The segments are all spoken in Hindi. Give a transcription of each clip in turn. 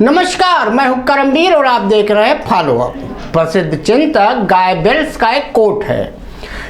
नमस्कार, मैं हूं करमवीर और आप देख रहे हैं फॉलो अप। प्रसिद्ध चिंतक गाय बेल्स का एक कोट है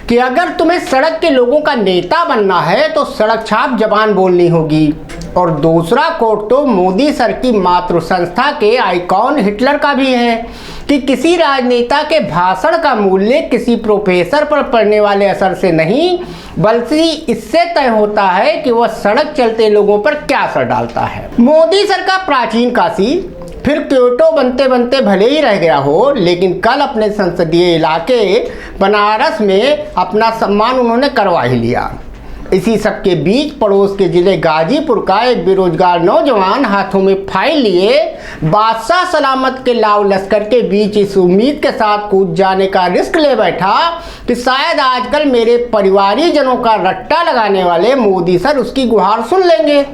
कि अगर तुम्हें सड़क के लोगों का नेता बनना है तो सड़क छाप जबान बोलनी होगी। और दूसरा कोट तो मोदी सर की मातृ संस्था के आइकॉन हिटलर का भी है कि किसी राजनेता के भाषण का मूल्य किसी प्रोफेसर पर पड़ने वाले असर से नहीं बल्कि इससे तय होता है कि वह सड़क चलते लोगों पर क्या असर डालता है। मोदी सर का प्राचीन काशी फिर क्योटो बनते बनते भले ही रह गया हो, लेकिन कल अपने संसदीय इलाके बनारस में अपना सम्मान उन्होंने करवा ही लिया। इसी सब के बीच पड़ोस के जिले गाजीपुर का एक बेरोजगार नौजवान हाथों में फाइल लिए बादशाह सलामत के लाव लश्कर के बीच इस उम्मीद के साथ कूद जाने का रिस्क ले बैठा कि शायद आजकल मेरे परिवारीजनों का रट्टा लगाने वाले मोदी सर उसकी गुहार सुन लेंगे।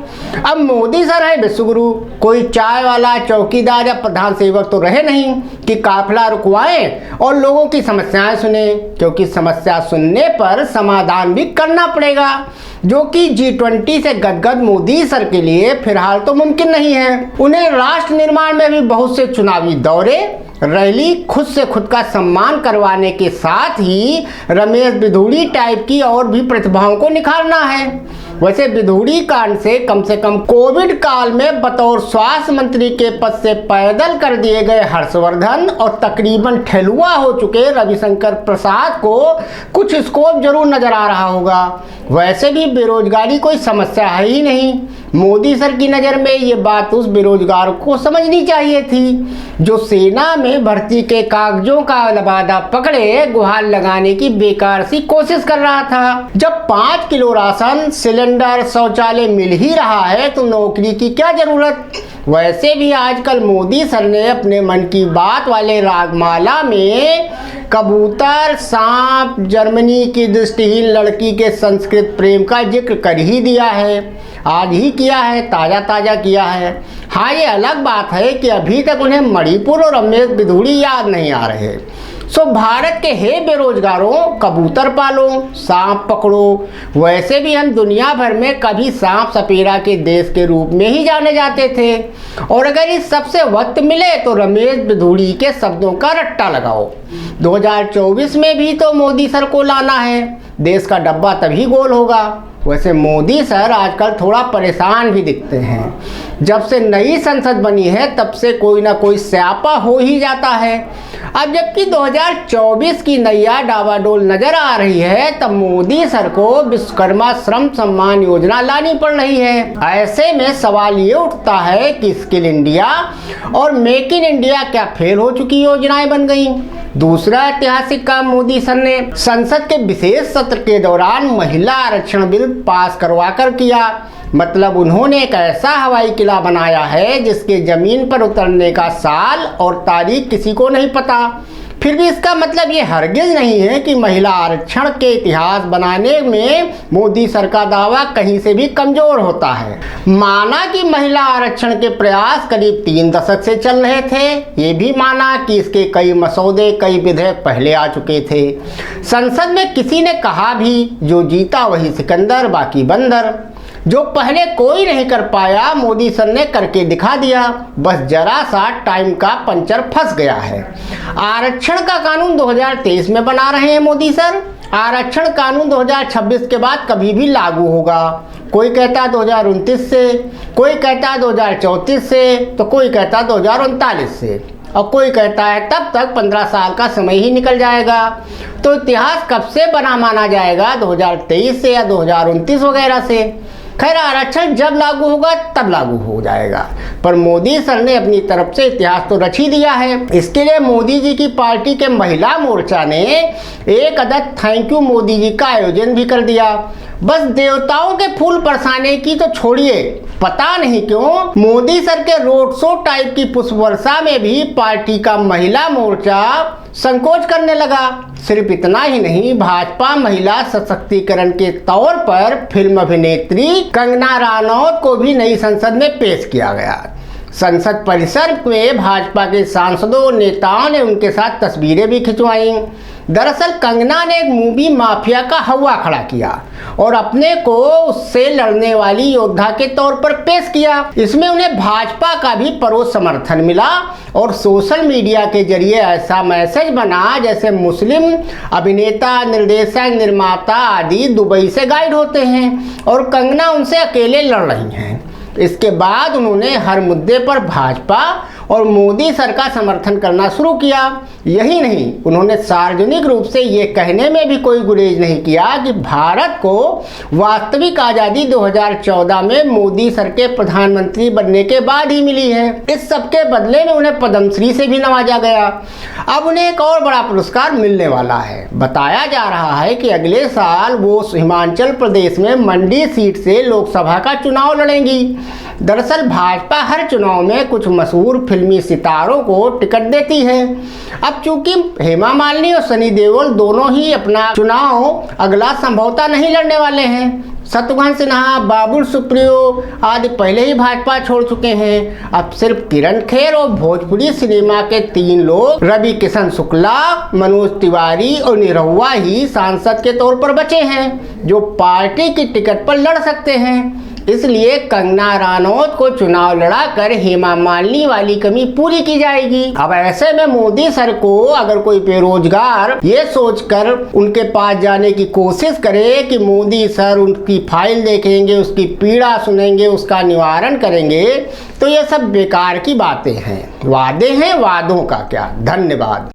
अब मोदी सर है विश्वगुरु, कोई चाय वाला, चौकीदार या प्रधान सेवक तो रहे नहीं कि काफिला रुकवाएं और लोगों की समस्याएं सुने, क्योंकि समस्या सुनने पर समाधान भी करना पड़ेगा, जो कि G20 से गदगद मोदी सर के लिए फिलहाल तो मुमकिन नहीं है। उन्हें राष्ट्र निर्माण में भी बहुत से चुनावी दौरे, रैली, खुद से खुद का सम्मान करवाने के साथ ही रमेश बिधूड़ी टाइप की और भी प्रतिभाओं को निखारना है। वैसे बिधूड़ी कांड से कम कोविड काल में बतौर स्वास्थ्य मंत्री के पद से पैदल कर दिए गए हर्षवर्धन और तकरीबन ठेलुआ हो चुके रविशंकर प्रसाद को कुछ स्कोप जरूर नजर आ रहा होगा। वैसे भी बेरोजगारी कोई समस्या है ही नहीं। मोदी सर की नज़र में ये बात उस बेरोजगार को समझनी चाहिए थी जो सेना में भर्ती के कागजों का लबादा पकड़े गुहार लगाने की बेकार सी कोशिश कर रहा था। जब 5 किलो राशन, सिलेंडर, शौचालय मिल ही रहा है तो नौकरी की क्या जरूरत। वैसे भी आजकल मोदी सर ने अपने मन की बात वाले रागमाला में कबूतर, सांप, जर्मनी की दृष्टिहीन लड़की के संस्कृत प्रेम का जिक्र कर ही दिया है। आज ही किया है, ताज़ा किया है। हाँ, ये अलग बात है कि अभी तक उन्हें मणिपुर और रमेश बिधूड़ी याद नहीं आ रहे। सो भारत के हे बेरोजगारों, कबूतर पालो, सांप पकड़ो। वैसे भी हम दुनिया भर में कभी सांप सपेरा के देश के रूप में ही जाने जाते थे, और अगर इस सबसे वक्त मिले तो रमेश बिधूड़ी के शब्दों का रट्टा लगाओ। 2024 में भी तो मोदी सर को लाना है, देश का डब्बा तभी गोल होगा। वैसे मोदी सर आजकल थोड़ा परेशान भी दिखते हैं। जब से नई संसद बनी है तब से कोई ना कोई स्यापा हो ही जाता है। अब जबकि 2024 की नैया डावाडोल नजर आ रही है, तब मोदी सर को विश्वकर्मा श्रम सम्मान योजना लानी पड़ रही है। ऐसे में सवाल ये उठता है कि स्किल इंडिया और मेक इन इंडिया क्या फेल हो चुकी योजनाएं बन गई। दूसरा ऐतिहासिक काम मोदी सर ने संसद के विशेष सत्र के दौरान महिला आरक्षण बिल पास करवा कर किया। मतलब उन्होंने एक ऐसा हवाई किला बनाया है जिसके जमीन पर उतरने का साल और तारीख किसी को नहीं पता। फिर भी इसका मतलब ये हरगिज नहीं है कि महिला आरक्षण के इतिहास बनाने में मोदी सर का दावा कहीं से भी कमजोर होता है। माना कि महिला आरक्षण के प्रयास करीब 3 दशक से चल रहे थे, ये भी माना कि इसके कई मसौदे, कई विधेयक पहले आ चुके थे। संसद में किसी ने कहा भी, जो जीता वही सिकंदर, बाकी बंदर। जो पहले कोई नहीं कर पाया मोदी सर ने करके दिखा दिया। बस जरा सा टाइम का पंचर फंस गया है। आरक्षण का कानून 2023 में बना रहे हैं मोदी सर। आरक्षण कानून 2026 के बाद कभी भी लागू होगा। कोई कहता है 2029 से, कोई कहता है 2034 से, तो कोई कहता है 2039 से, और कोई कहता है तब तक 15 साल का समय ही निकल जाएगा। तो इतिहास कब से बना माना जाएगा, 2023 से या 2029 वगैरह से। खैर, आरक्षण जब लागू होगा तब लागू हो जाएगा, पर मोदी सर ने अपनी तरफ से इतिहास तो रच ही दिया है। इसके लिए मोदी जी की पार्टी के महिला मोर्चा ने एक अदद थैंक यू मोदी जी का आयोजन भी कर दिया। बस देवताओं के फूल बरसाने की तो छोड़िए, पता नहीं क्यों मोदी सर के रोड शो टाइप की पुष्प वर्षा में भी पार्टी का महिला मोर्चा संकोच करने लगा। सिर्फ इतना ही नहीं, भाजपा महिला सशक्तिकरण के तौर पर फिल्म अभिनेत्री कंगना रनौत को भी नई संसद में पेश किया गया। संसद परिसर में भाजपा के सांसदों और नेताओं ने उनके साथ तस्वीरें भी खिंचवाईं। दरअसल कंगना ने एक मूवी माफिया का हवा खड़ा किया और अपने को उससे लड़ने वाली योद्धा के तौर पर पेश किया। इसमें उन्हें भाजपा का भी परोक्ष समर्थन मिला और सोशल मीडिया के जरिए ऐसा मैसेज बना जैसे मुस्लिम अभिनेता, निर्देशक, निर्माता आदि दुबई से गाइड होते हैं और कंगना उनसे अकेले लड़ रही हैं। इसके बाद उन्होंने हर मुद्दे पर भाजपा और मोदी सर का समर्थन करना शुरू किया। यही नहीं, उन्होंने सार्वजनिक रूप से ये कहने में भी कोई गुरेज नहीं किया कि भारत को वास्तविक आज़ादी 2014 में मोदी सर के प्रधानमंत्री बनने के बाद ही मिली है। इस सब के बदले में उन्हें पद्मश्री से भी नवाजा गया। अब उन्हें एक और बड़ा पुरस्कार मिलने वाला है। बताया जा रहा है कि अगले साल वो हिमाचल प्रदेश में मंडी सीट से लोकसभा का चुनाव लड़ेंगी। दरअसल भाजपा हर चुनाव में कुछ मशहूर फिल्मी सितारों को टिकट देती है। अब चूंकि हेमा मालिनी और सनी देओल दोनों ही अपना चुनाव अगला संभवतः नहीं लड़ने वाले हैं। शत्रुघ्न सिन्हा, बाबुल सुप्रियो आदि पहले ही भाजपा छोड़ चुके हैं। अब सिर्फ किरण खेर और भोजपुरी सिनेमा के 3 लोग रवि किशन शुक्ला, मनोज तिवारी और निरहुआ ही सांसद के तौर पर बचे हैं जो पार्टी की टिकट पर लड़ सकते हैं। इसलिए कंगना रनौत को चुनाव लड़ाकर हेमा मालिनी वाली कमी पूरी की जाएगी। अब ऐसे में मोदी सर को अगर कोई बेरोजगार ये सोचकर उनके पास जाने की कोशिश करे कि मोदी सर उनकी फाइल देखेंगे, उसकी पीड़ा सुनेंगे, उसका निवारण करेंगे, तो ये सब बेकार की बातें हैं। वादे हैं, वादों का क्या। धन्यवाद।